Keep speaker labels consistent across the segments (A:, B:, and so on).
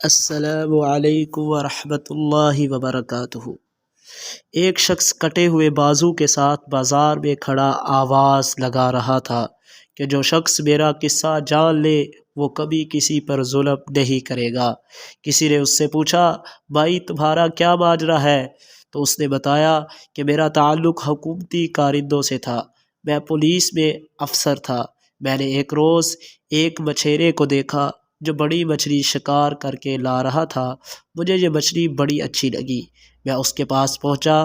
A: السلام علیکم ورحمۃ اللہ وبرکاتہ۔ ایک شخص کٹے ہوئے بازو کے ساتھ بازار میں کھڑا آواز لگا رہا تھا کہ جو شخص میرا قصہ جان لے وہ کبھی کسی پر ظلم نہیں کرے گا۔ کسی نے اس سے پوچھا، بھائی تمہارا کیا ماجرا ہے؟ تو اس نے بتایا کہ میرا تعلق حکومتی کارندوں سے تھا، میں پولیس میں افسر تھا۔ میں نے ایک روز ایک مچھیرے کو دیکھا جو بڑی مچھلی شکار کر کے لا رہا تھا۔ مجھے یہ مچھلی بڑی اچھی لگی۔ میں اس کے پاس پہنچا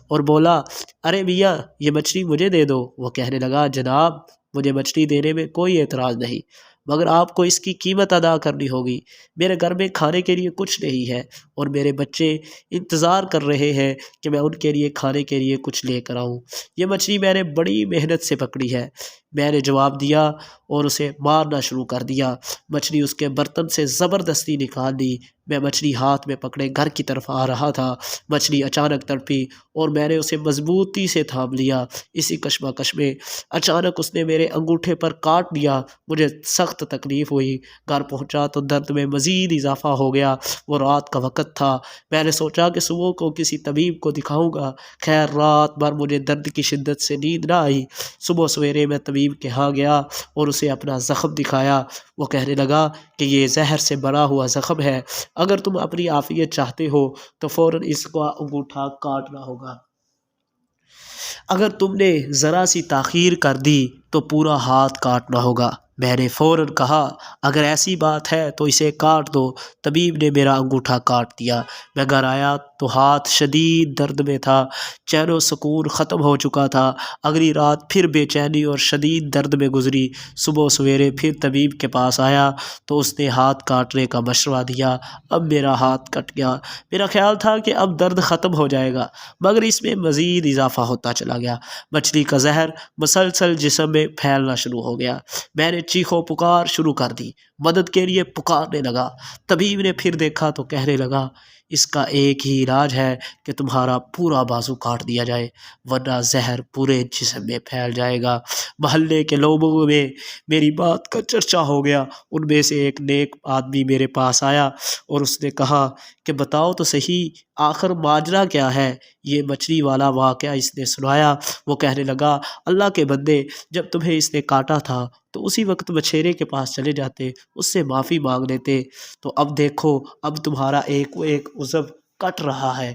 A: اور بولا، ارے میاں یہ مچھلی مجھے دے دو۔ وہ کہنے لگا، جناب مجھے مچھلی دینے میں کوئی اعتراض نہیں، مگر آپ کو اس کی قیمت ادا کرنی ہوگی۔ میرے گھر میں کھانے کے لیے کچھ نہیں ہے اور میرے بچے انتظار کر رہے ہیں کہ میں ان کے لیے کھانے کے لیے کچھ لے کر آؤں۔ یہ مچھلی میں نے بڑی محنت سے پکڑی ہے۔ میں نے جواب دیا اور اسے مارنا شروع کر دیا۔ مچھلی اس کے برتن سے زبردستی نکال دی۔ میں مچھلی ہاتھ میں پکڑے گھر کی طرف آ رہا تھا۔ مچھلی اچانک تڑپی اور میں نے اسے مضبوطی سے تھام لیا۔ اسی کشمکش میں اچانک اس نے میرے انگوٹھے پر کاٹ لیا۔ مجھے سخت تکلیف ہوئی۔ گھر پہنچا تو درد میں مزید اضافہ ہو گیا۔ وہ رات کا وقت تھا۔ میں نے سوچا کہ صبح کو کسی طبیب کو دکھاؤں گا۔ خیر رات بھر مجھے درد کی شدت سے نیند نہ آئی۔ صبح سویرے میں طبیب کے ہاں گیا اور اسے اپنا زخم دکھایا۔ وہ کہنے لگا کہ یہ زہر سے بنا ہوا زخم ہے، اگر تم اپنی عافیت چاہتے ہو تو فوراً اس کا انگوٹھا کاٹنا ہوگا۔ اگر تم نے ذرا سی تاخیر کر دی تو پورا ہاتھ کاٹنا ہوگا۔ میں نے فوراً کہا، اگر ایسی بات ہے تو اسے کاٹ دو۔ طبیب نے میرا انگوٹھا کاٹ دیا۔ میں گھر آیا تو ہاتھ شدید درد میں تھا، چین و سکون ختم ہو چکا تھا۔ اگلی رات پھر بے چینی اور شدید درد میں گزری۔ صبح سویرے پھر طبیب کے پاس آیا تو اس نے ہاتھ کاٹنے کا مشورہ دیا۔ اب میرا ہاتھ کٹ گیا۔ میرا خیال تھا کہ اب درد ختم ہو جائے گا، مگر اس میں مزید اضافہ ہوتا چلا گیا۔ مچھلی کا زہر مسلسل جسم میں پھیلنا شروع ہو گیا۔ میں نے چیخو پکار شروع کر دی، مدد کے لیے پکارنے لگا۔ طبیب نے پھر دیکھا تو کہنے لگا، اس کا ایک ہی علاج ہے کہ تمہارا پورا بازو کاٹ دیا جائے، ورنہ زہر پورے جسم میں پھیل جائے گا۔ محلے کے لوگوں میں میری بات کا چرچا ہو گیا۔ ان میں سے ایک نیک آدمی میرے پاس آیا اور اس نے کہا کہ بتاؤ تو صحیح آخر ماجرا کیا ہے؟ یہ مچھلی والا واقعہ اس نے سنایا۔ وہ کہنے لگا، اللہ کے بندے، جب تمہیں اس نے کاٹا تھا تو اسی وقت مچھیرے کے پاس چلے جاتے، اس سے معافی مانگ لیتے، تو اب دیکھو اب تمہارا ایک عضو کٹ رہا ہے۔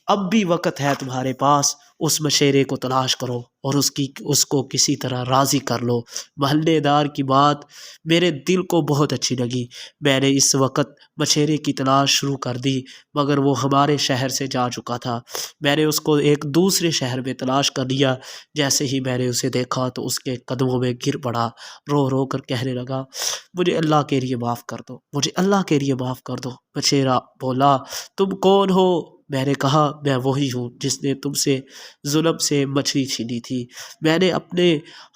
A: اب بھی وقت ہے تمہارے پاس، اس مشیرے کو تلاش کرو اور اس کو کسی طرح راضی کر لو۔ محلے دار کی بات میرے دل کو بہت اچھی لگی۔ میں نے اس وقت مشیرے کی تلاش شروع کر دی، مگر وہ ہمارے شہر سے جا چکا تھا۔ میں نے اس کو ایک دوسرے شہر میں تلاش کر لیا۔ جیسے ہی میں نے اسے دیکھا تو اس کے قدموں میں گر پڑا، رو رو کر کہنے لگا، مجھے اللہ کے لیے معاف کر دو، مجھے اللہ کے لیے معاف کر دو۔ مچھیرا بولا، تم کون ہو؟ میں نے کہا، میں وہی ہوں جس نے تم سے ظلم سے مچھلی چھینی تھی۔ میں نے اپنے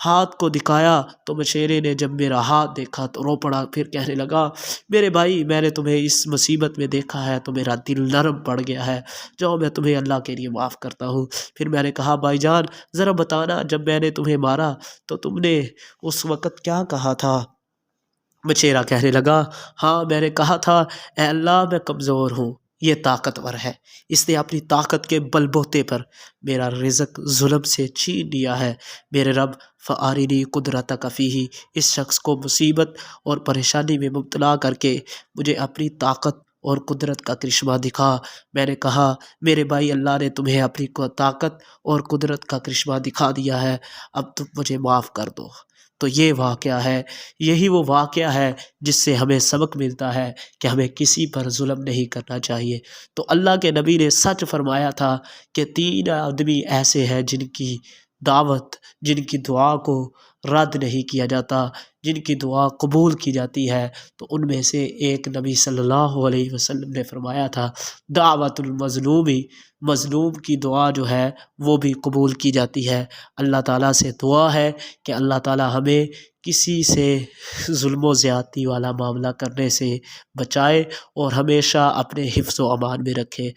A: ہاتھ کو دکھایا تو مچھیرے نے جب میرا ہاتھ دیکھا تو رو پڑا، پھر کہنے لگا، میرے بھائی میں نے تمہیں اس مصیبت میں دیکھا ہے تو میرا دل نرم پڑ گیا ہے، جاؤ میں تمہیں اللہ کے لیے معاف کرتا ہوں۔ پھر میں نے کہا، بھائی جان ذرا بتانا جب میں نے تمہیں مارا تو تم نے اس وقت کیا کہا تھا؟ مچھیرا کہنے لگا، ہاں میں نے کہا تھا، اے اللہ میں کمزور ہوں، یہ طاقتور ہے، اس نے اپنی طاقت کے بل بوتے پر میرا رزق ظلم سے چھین لیا ہے۔ میرے رب فارنی قدرتک فیہ، اس شخص کو مصیبت اور پریشانی میں مبتلا کر کے مجھے اپنی طاقت اور قدرت کا کرشمہ دکھا۔ میں نے کہا، میرے بھائی اللہ نے تمہیں اپنی طاقت اور قدرت کا کرشمہ دکھا دیا ہے، اب تم مجھے معاف کر دو۔ تو یہ واقعہ ہے، یہی وہ واقعہ ہے جس سے ہمیں سبق ملتا ہے کہ ہمیں کسی پر ظلم نہیں کرنا چاہیے۔ تو اللہ کے نبی نے سچ فرمایا تھا کہ 3 آدمی ایسے ہیں جن کی دعوت، جن کی دعا کو رد نہیں کیا جاتا، جن کی دعا قبول کی جاتی ہے۔ تو ان میں سے ایک نبی صلی اللہ علیہ وسلم نے فرمایا تھا، دعوت المظلومی، مظلوم کی دعا جو ہے وہ بھی قبول کی جاتی ہے۔ اللہ تعالیٰ سے دعا ہے کہ اللہ تعالیٰ ہمیں کسی سے ظلم و زیادتی والا معاملہ کرنے سے بچائے اور ہمیشہ اپنے حفظ و امان میں رکھے۔